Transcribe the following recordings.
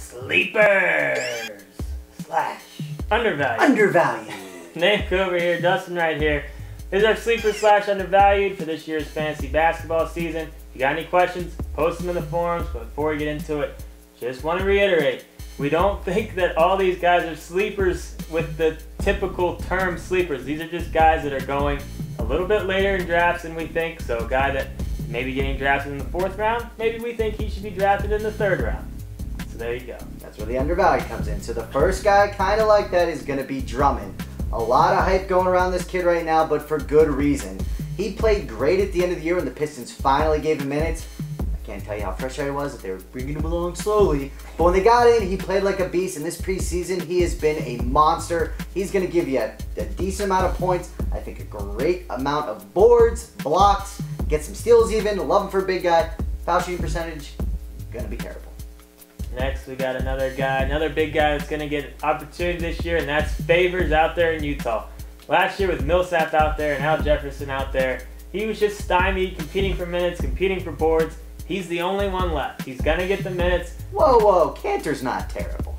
Sleepers / Undervalued. Undervalued. Nate over here, Dustin right here. This is our Sleeper / Undervalued for this year's fantasy basketball season. If you got any questions, post them in the forums. But before we get into it, just want to reiterate, we don't think that all these guys are sleepers with the typical term sleepers. These are just guys that are going a little bit later in drafts than we think. So a guy that maybe getting drafted in the 4th round, maybe we think he should be drafted in the 3rd round. So there you go. That's where the undervalued comes in. So the first guy kind of like that is going to be Drummond. A lot of hype going around this kid right now, but for good reason. He played great at the end of the year when the Pistons finally gave him minutes. I can't tell you how frustrated I was that they were bringing him along slowly. But when they got in, he played like a beast. In this preseason, he has been a monster. He's going to give you a decent amount of points. I think a great amount of boards, blocks, get some steals even. Love him for a big guy. Foul shooting percentage, going to be terrible. Next, we got another guy, another big guy that's going to get an opportunity this year, and that's Favors out there in Utah. Last year with Millsap out there and Al Jefferson out there, he was just stymied, competing for minutes, competing for boards. He's the only one left. He's going to get the minutes. Whoa, Cantor's not terrible.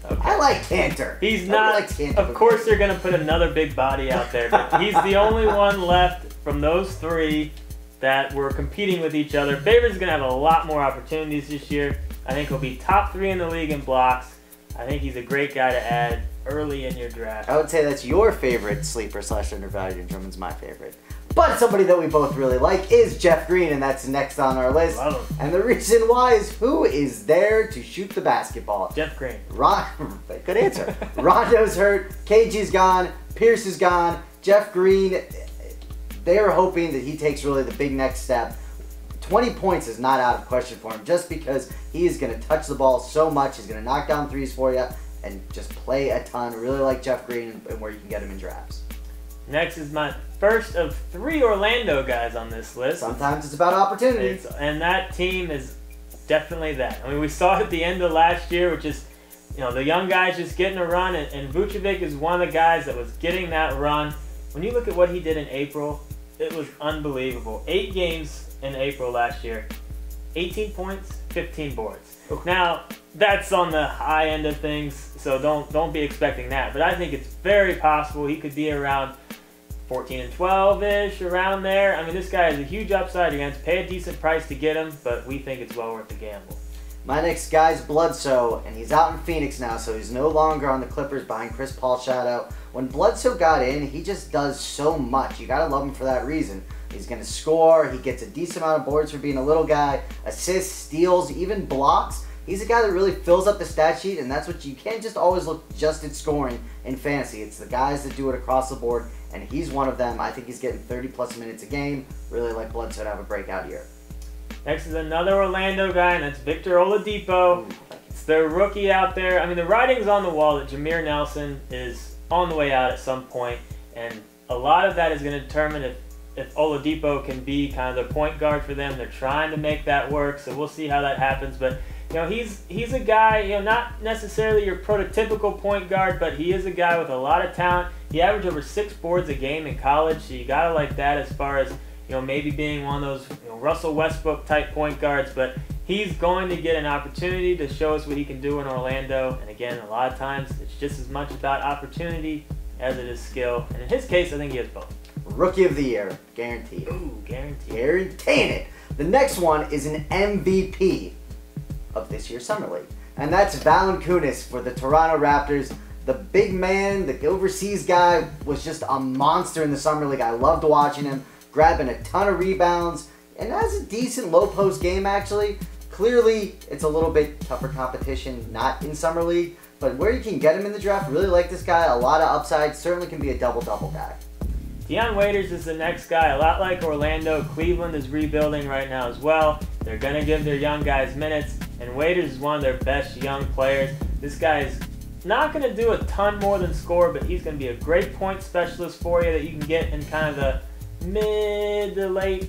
Okay. I like Cantor. He's not. Like Cantor, of course, they're going to put another big body out there, but he's the only one left from those three that were competing with each other. Favors is going to have a lot more opportunities this year. I think he'll be top 3 in the league in blocks. I think he's a great guy to add early in your draft. I would say that's your favorite sleeper / undervalued, and Drummond's my favorite. But somebody that we both really like is Jeff Green, and that's next on our list. Love him. And the reason why is who is there to shoot the basketball? Jeff Green. Good answer. Rondo's hurt, KG's gone, Pierce is gone, Jeff Green, they're hoping that he takes really the big next step. 20 points is not out of question for him just because he is going to touch the ball so much. He's going to knock down threes for you and just play a ton. Really like Jeff Green and where you can get him in drafts. Next is my first of 3 Orlando guys on this list. Sometimes it's about opportunity. And that team is definitely that. I mean, we saw it at the end of last year, which is, the young guys just getting a run, and Vucevic is one of the guys that was getting that run. When you look at what he did in April, it was unbelievable. 8 games in April last year, 18 points, 15 boards. Now, that's on the high end of things, so don't be expecting that. But I think it's very possible he could be around 14 and 12-ish, around there. I mean, this guy has a huge upside. You're going to have to pay a decent price to get him, but we think it's well worth the gamble. My next guy's Bledsoe, and he's out in Phoenix now, so he's no longer on the Clippers behind Chris Paul's shadow. When Bledsoe got in, he just does so much. You got to love him for that reason. He's going to score. He gets a decent amount of boards for being a little guy. Assists, steals, even blocks. He's a guy that really fills up the stat sheet, and that's what you can't just always look just at scoring in fantasy. It's the guys that do it across the board, and he's one of them. I think he's getting 30-plus minutes a game. Really like Bledsoe to have a breakout year. Next is another Orlando guy, and that's Victor Oladipo. It's their rookie out there. I mean, the writing's on the wall that Jameer Nelson is on the way out at some point, and a lot of that is going to determine if Oladipo can be kind of the point guard for them. They're trying to make that work, so we'll see how that happens. But he's a guy, not necessarily your prototypical point guard, but he is a guy with a lot of talent. He averaged over 6 boards a game in college, so you gotta like that as far as maybe being one of those Russell Westbrook type point guards. But he's going to get an opportunity to show us what he can do in Orlando. And again, a lot of times it's just as much about opportunity as it is skill. And in his case, I think he has both. Rookie of the year, guaranteed. Ooh, guaranteed. Guaranteeing it. The next one is an MVP of this year's Summer League, and that's Valanciunas for the Toronto Raptors. The big man, the overseas guy, was just a monster in the Summer League. I loved watching him, grabbing a ton of rebounds, and has a decent low post game actually. Clearly, it's a little bit tougher competition, not in Summer League, but where you can get him in the draft, really like this guy. A lot of upside, certainly can be a double-double guy. Deion Waiters is the next guy. A lot like Orlando, Cleveland is rebuilding right now as well. They're going to give their young guys minutes, and Waiters is one of their best young players. This guy is not going to do a ton more than score, but he's going to be a great point specialist for you that you can get in kind of the mid to late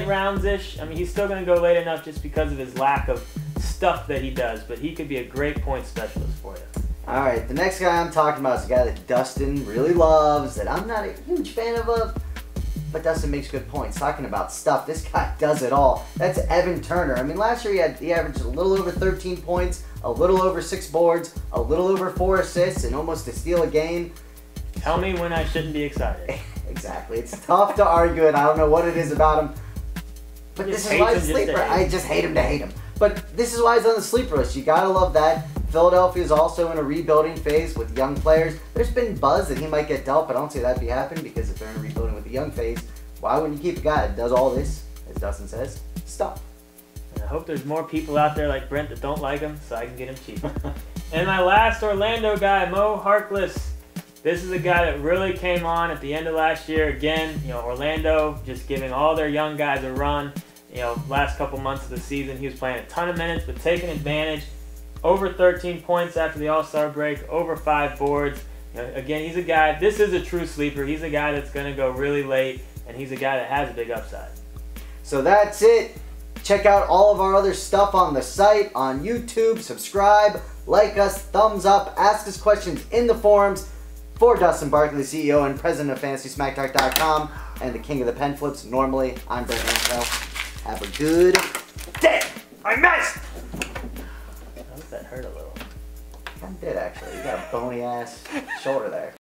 rounds-ish. I mean, he's still going to go late enough just because of his lack of stuff that he does, but he could be a great point specialist for you. Alright, the next guy I'm talking about is a guy that Dustin really loves, that I'm not a huge fan of. But Dustin makes good points. Talking about stuff, this guy does it all. That's Evan Turner. I mean, last year he averaged a little over 13 points, a little over 6 boards, a little over 4 assists, and almost a steal a game. Tell me when I shouldn't be excited. Exactly. It's tough to argue it. I don't know what it is about him. But this is why he's a sleeper. I just hate him to hate him. But this is why he's on the sleeper list. You gotta love that. Philadelphia is also in a rebuilding phase with young players. There's been buzz that he might get dealt, but I don't see that be happening because if they're in a rebuilding with a young phase, why wouldn't you keep a guy that does all this, as Dustin says, stuff? And I hope there's more people out there like Brent that don't like him so I can get him cheap. And my last Orlando guy, Mo Harkless. This is a guy that really came on at the end of last year. Again, Orlando just giving all their young guys a run. Last couple months of the season, he was playing a ton of minutes, but taking advantage. Over 13 points after the All-Star break, over 5 boards. Again, he's a guy, this is a true sleeper. He's a guy that's going to go really late, and he's a guy that has a big upside. So that's it. Check out all of our other stuff on the site, on YouTube. Subscribe, like us, thumbs up, ask us questions in the forums. For Dustin Barkley, CEO and president of FantasySmackDark.com and the king of the pen flips, normally, I'm Brent Ansel. Have a good day. I missed! I hope that hurt a little. I did, actually. You got a bony ass shoulder there.